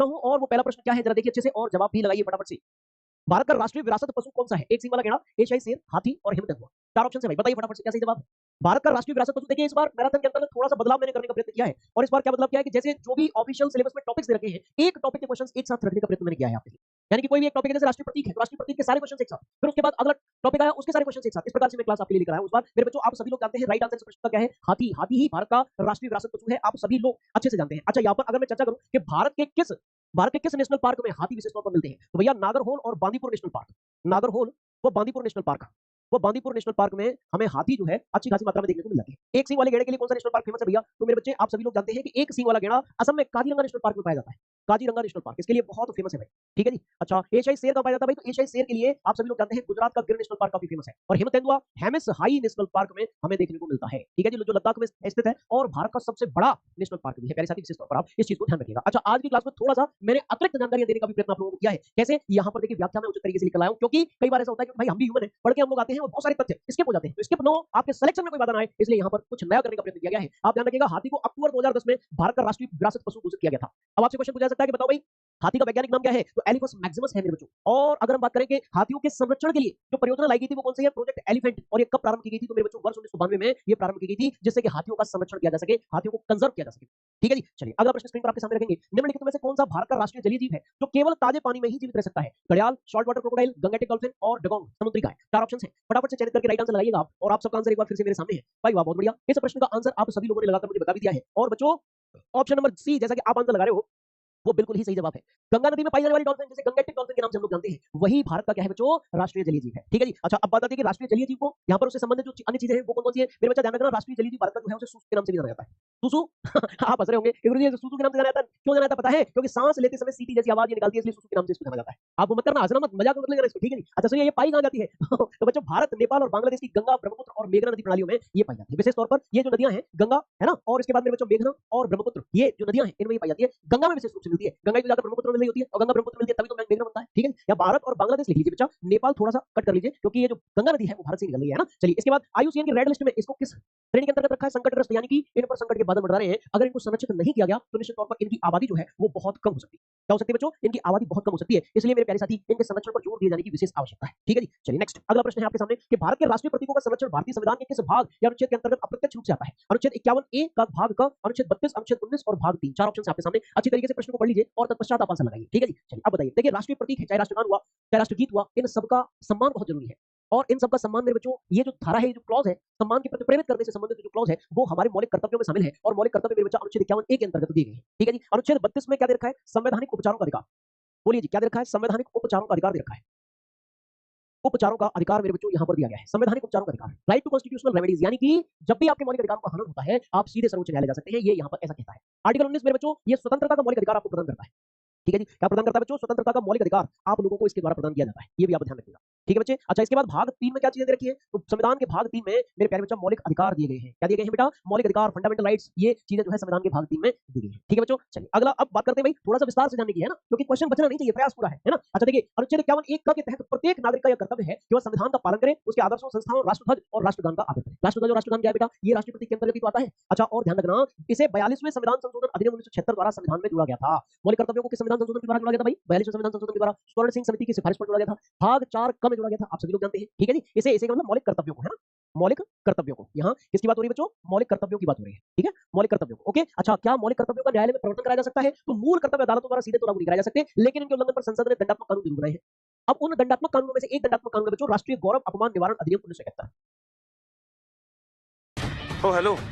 हूं और वो पहला प्रश्न क्या है जरा देखिए अच्छे से और जवाब भी लगाइए फटाफट से। भारत का राष्ट्रीय विरासत पशु कौन सा है? एक सींग वाला गैंडा, एशियाई शेर, हाथी और हिम तेंदुआ। चार ऑप्शन है भाई, बताइए फटाफट से क्या सही जवाब है। भारत का राष्ट्रीय विरासत पशु देखिए इस बार मैराथन के अंतर्गत थोड़ा सा बदलाव मैंने करने का प्रयत्न किया है और इस बार क्या बदलाव किया है कि जैसे जो भी ऑफिशियल सिलेबस में टॉपिक्स दे रखे हैं एक टॉपिक के क्वेश्चंस एक साथ रखने का प्रयत्न मैंने किया है आपके लिए। यानी कि कोई भी एक टॉपिक है जैसे राष्ट्रीय प्रतीक है तो राष्ट्रीय प्रतीक के सारे क्वेश्चंस एक साथ, फिर उसके बाद अगला टॉपिक आया उसके सारे क्वेश्चंस एक साथ, इस प्रकार से मैं क्लास आपके लिए लेकर आया हूं। उस बार मेरे बच्चों आप सभी लोग जानते हैं राइट आंसर इस प्रश्न का क्या है? हाथी। हाथी ही भारत का राष्ट्रीय विरासत पशु है, आप सभी लोग अच्छे से जानते हैं। अच्छा यहाँ पर अगर मैं चर्चा करूं कि भारत के किस नेशनल पार्क में हाथी विशेष तौर पर मिलते हैं तो भैया नागरहोल और बांदीपुर नेशनल पार्क। नागरहोल वो बांदीपुर नेशनल पार्क, वो बांदीपुर नेशनल पार्क में हमें हाथी जो है अच्छी खासी मात्रा में देखने को मिल जाती है। एक सींग वाले गेंडे के लिए कौन सा नेशनल पार्क फेमस है भैया? तो मेरे बच्चे आप सभी लोग जानते हैं कि एक सींग वाला गेंडा असम में काजीरंगा नेशनल पार्क में पाया जाता है। काजीरंगा नेशनल पार्क इसके लिए बहुत फेमस है भाई। ठीक है जी। अच्छा एशियाई शेर का पाया जाता है भाई, तो एशियाई शेर के लिए आप सभी लोग जानते हैं गुजरात का गिर नेशनल पार्क काफी फेमस है और हिम तेंदुआ हेमिस हाई नेशनल पार्क में हमें देखने को मिलता है। ठीक है जी, जो लद्दाख में स्थित है और भारत का सबसे बड़ा नेशनल पार्क भी है। प्यारे साथी विशेष तौर पर आप इस चीज को ध्यान रखिएगा। अच्छा आज की क्लास में थोड़ा सा मैंने अतिरिक्त जानकारी देने का भी प्रयत्न आप लोगों को किया है। कैसे? यहाँ पर देखिए व्याख्या में उचित तरीके से निकल आया हूं क्योंकि कई बार ऐसा होता है कि भाई हम भी ह्यूमन है, पढ़ के हम लोग आते हैं और बहुत सारे तथ्य स्किप हो जाते हैं, तो स्किप नो आपके सिलेक्शन में कोई बाधा ना आए इसलिए यहाँ पर कुछ नया करने का प्रयत्न किया गया है। आप ध्यान रखिएगा हाथी को अक्टूबर 2010 में भारत का राष्ट्रीय विरासत पशु घोषित किया गया था। अब आपसे क्वेश्चन पूछा जा सकता है कि बताओ भाई हाथी का वैज्ञानिक नाम क्या है? तो एलिफस मैक्सिमस है मेरे बच्चों। और अगर हम बात करें कि हाथियों के संरक्षण के लिए जो परियोजना लाई गई थी वो कौन सी है? Project elephant. और ये कब प्रारंभ की गई थी? तो मेरे बच्चों वर्ष 1992 में ये प्रारंभ की गई थी जिससे कि हाथियों का संरक्षण किया जा सके, हाथियों को कंजर्व किया जा सके। ठीक है जी। चलिए अगला प्रश्न स्क्रीन पर आपके सामने रखेंगे। निम्नलिखित में से कौन सा भारत का राष्ट्रीय जलीय जीव है जो केवल ताजे पानी में ही जीवित रह सकता है? घड़ियाल, salt water crocodile, Gangetic dolphin और डगोंग समुद्री गाय। चार ऑप्शन है, फटाफट से चयनित करके राइट आंसर लगाइएगा आप। और आप सबका आंसर एक बार फिर से मेरे सामने है भाई, वाह बहुत बढ़िया। इस प्रश्न का आंसर आप सभी लोगों ने लगाकर मुझे बता भी दिया है और बच्चों ऑप्शन नंबर सी जैसा कि आप आंसर लगा रहे हो वो बिल्कुल ही सही जवाब है। गंगा नदी में पाई जाने वाली डॉल्फिन जिसे गंगेटिक डॉल्फिन के नाम से हम लोग जानते हैं वही भारत का क्या है बच्चों? राष्ट्रीय जलीय जीव है। ठीक है जी। अच्छा अब बात आती है कि राष्ट्रीय जलीय जीव को यहाँ पर उससे संबंधित जो अन्य चीजें हैं वो कौन सी है? मेरे बच्चा ध्यान रखना, राष्ट्रीय जलीय जीव भारत का जो है उसे सुसु के नाम से भी जाना जाता है। सुसु आप हंस रहे होंगे कि गुरुजी सुसु के नाम से जाना जाता है, क्यों जाना जाता है पता है? क्योंकि सांस लेते समय सीटी जैसी आवाज ये निकालती है इसलिए सुसु के नाम से इसको जाना जाता है। आप मत करना, हंसना मत, मजाक मत लेना इसको। ठीक है जी। अच्छा सुनिए ये पाई कहाँ जाती है? तो बच्चों भारत, नेपाल और बांग्लादेश की गंगा, ब्रह्मपुत्र और मेघना नदी प्रणालियों में ये पाई जाती है। विशेष तौर पर ये जो नदियां हैं गंगा है ना, और इसके बाद मेरे बच्चों मेघना और ब्रह्मपुत्र, ये जो नदियां हैं इनमें ये पाई जाती है। गंगा में विशेष रूप से मिलती है, गंगा की जाकर ब्रह्मपुत्र में मिली होती है और गंगा ब्रह्मपुत्र मिलती है तभी तो मेघना बनता है। ठीक है। या भारत और बांग्लादेश लिख लीजिए बच्चा, नेपाल थोड़ा सा कट कर लीजिए क्योंकि ये जो गंगा नदी है वो भारत से निकल रही है ना। चलिए इसके बाद आईयूसीएन की रेड लिस्ट में इसको किस श्रेणी के अंतर्गत रखा है? संकटग्रस्त, यानी कि इन पर संकट के बादल मंडरा रहे हैं। अगर इनको संरक्षित नहीं किया गया तो निश्चित तौर पर इनकी आबादी जो है वो बहुत कम हो सकती है। क्या हो सकती है बच्चों? इनकी आबादी बहुत कम हो सकती है, इसलिए मेरे प्यारे साथी इनके संरक्षण पर जोर दिए जाने की विशेष आवश्यकता है। ठीक है जी। चलिए नेक्स्ट अगला प्रश्न है आपके सामने कि भारत के राष्ट्रीय प्रतीकों का संरक्षण भारतीय संविधान के किस भाग या अनुच्छेद के अंतर्गत अप्रत्यक्ष रूप से आता है? अनुच्छेद 51 ए का भाग क, अनुच्छेद 32, अनुच्छेद 19 और भाग 3। चार ऑप्शन है आपके सामने, अच्छी तरीके से प्रश्न को पढ़ लीजिए और तत्पश्चात आप आंसर लगाइए। ठीक है जी। चलिए अब बताइए, देखिए राष्ट्रीय प्रतीक है, चाहे राष्ट्रगान हुआ चाहे राष्ट्रगीत हुआ, इन सबका सम्मान बहुत जरूरी है और इन सबका सम्मान मेरे बच्चों ये जो धारा है, ये जो क्लॉज है सम्मान के प्रति प्रेरित करने से संबंधित जो क्लॉज है वो हमारे मौलिक कर्तव्यों में शामिल है और मौलिक कर्तव्य मेरे बच्चा अनुच्छेद 51 ए के अंतर्गत दिए गए हैं। ठीक है जी। अनुच्छेद 32 में क्या दे रखा है? संवैधानिक उपचारों का अधिकार। बोलिए जी क्या दे रखा है? संवैधानिक उपचारों का अधिकार दे रखा है। उपचारों का अधिकार मेरे बच्चों यहाँ पर दिया गया है, संवैधानिक उपचारों का अधिकार, राइट टू कॉन्स्टिट्यूशनल रेमेडीज, यानी कि जब भी आपके मौलिक अधिकारों का हनन होता है आप सीधे सर्वोच्च न्यायालय जा सकते हैं, ये यहाँ पर ऐसा कहता है। आर्टिकल 19 मेरे बच्चों ये स्वतंत्रता का मौलिक अधिकार आपको प्रदान करता है। ठीक है जी। क्या प्रदान करता है बच्चों? स्वतंत्रता का मौलिक अधिकार आप लोगों को इसके द्वारा प्रदान किया जाता है, ये भी आप ध्यान रखिएगा। ठीक है बच्चे। अच्छा इसके बाद भाग 3 में क्या चीजें दे रखी है? तो संविधान के भाग 3 में मेरे प्यारे बच्चों मौलिक अधिकार दिए गए हैं। क्या दिए गए हैं बेटा? मौलिक अधिकार, फंडामेंटल राइट्स, ये चीजें जो है संविधान के भाग 3 में दी गई है। ठीक है बच्चों। चलिए अगला अब बात करते हैं भाई थोड़ा सा विस्तार से जानने की है ना, क्योंकि क्वेश्चन बचना नहीं चाहिए, प्रयास पूरा है ना। अच्छा देखिए अनुच्छेद 51 एक के तहत प्रत्येक नागरिक का यह कर्तव्य है कि वह संविधान का पालन करे, उसके आदर्शों, संस्थाओं, राष्ट्रध्वज और राष्ट्रगान का आदर करे। राष्ट्रध्वज और राष्ट्रगान क्या है बेटा? ये राष्ट्रीय प्रतीक के अंतर्गत ही तो आता है। अच्छा और ध्यान रखना इसे 42वें संविधान संशोधन अधिनियम 1976 द्वारा संविधान में जोड़ा गया था। मौलिक कर्तव्यों को किस संविधान संशोधन के द्वारा जोड़ा गया था भाई? 42वें संविधान संशोधन के द्वारा स्वर्ण सिंह समिति की सिफारिश पर जोड़ा गया था। भाग 4 कब जोड़ा गया था आप सभी लोग जानते हैं। ठीक है जी। इसे इसे का मतलब मौलिक कर्तव्यों को है ना, मौलिक कर्तव्यों को। यहाँ किसकी बात हो रही है बच्चों? मौलिक कर्तव्यों की बात हो रही है। ठीक है, मौलिक कर्तव्यों को। ओके अच्छा क्या मौलिक कर्तव्यों का न्यायालय में प्रवर्तन कराया जा सकता है? तो मूल कर्तव्य अदालतों द्वारा सीधे तो लागू नहीं कराए जा सकते, लेकिन इनके उल्लंघन पर संसद ने दंडात्मक कानून जरूर बनाए हैं। अब उन दंडात्मक कानूनों में से एक दंडात्मक कानून है बच्चों राष्ट्रीय गौरव अपमान निवारण अधिनियम 1971। ओ हेलो।